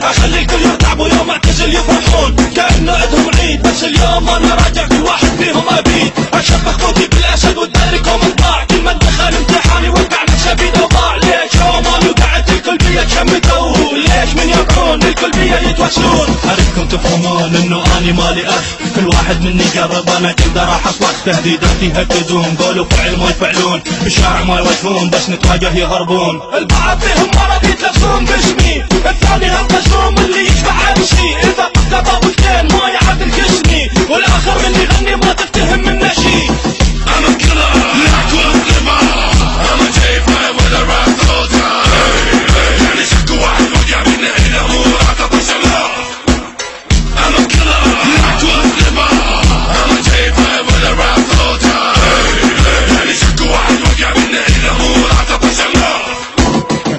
اخلي الكل يرتعب ويوم اعتزل يفرحون كأنه عندهم عيد، بس اليوم انا راجع كل واحد فيهم ابيد. اشبه خوتي بالاسد والداركم انطاع، كل من دخل امتحاني وقع نفسه بيده وضاع. ليش عمان وقعت الكل بيا شمتوا؟ ليش من يقعون الكل بيا يتوسلون؟ اريدكم تفهمون انه اني مالي اخ، كل واحد مني قرب انا كنت راح اصلخ. تهديدات يهددون، قولوا فعل ما يفعلون، بالشارع ما يواجهون بس نتواجه يهربون. البعض فيهم مرض يتلفون باسمي، الثاني هالقشروم اللي يشبع عرشي. اذا طحت بابلتين ما يعدل جسمي، والاخر مني يغني ما تفتهم منه شي. I'm a killer, not one liver. I'm a J5 with a rap soldier. يعني شك واحد وقع منه إلى هو عطى شلال. I'm a killer, not one liver. I'm a J5 with a rap soldier. يعني شك واحد وقع منه إلى هو عطى شلال.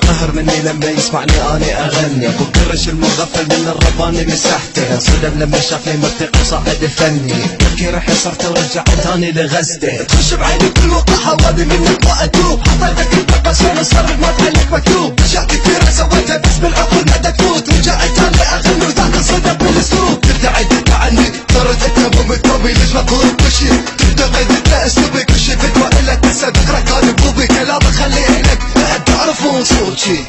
قهر مني لما يسمعني اني اغني، ابو قرش المغفل من الرباني مسحته. صدم لما شافني مرتقي صاعد فني، يبكي رح صرته ورجعه ثاني لغزته. تخش بعيني كل وقحه وادي منك ما اتوب، حطيتك انت بس انا صرف ما تحلك مكتوب. اشياء كثيره سويتها بس بالعقول ما تفوت، رجعت ثاني اغني وذاك الصدى بالاسلوب. تبتعد انت عني صرت انت مو متوبي، ليش مطلوب كشي تبتغي انت اسلوبي كشي فكوى الا تنسى ذكرك كان بوبي. كلامك خليه لك لا تعرفون صوتي.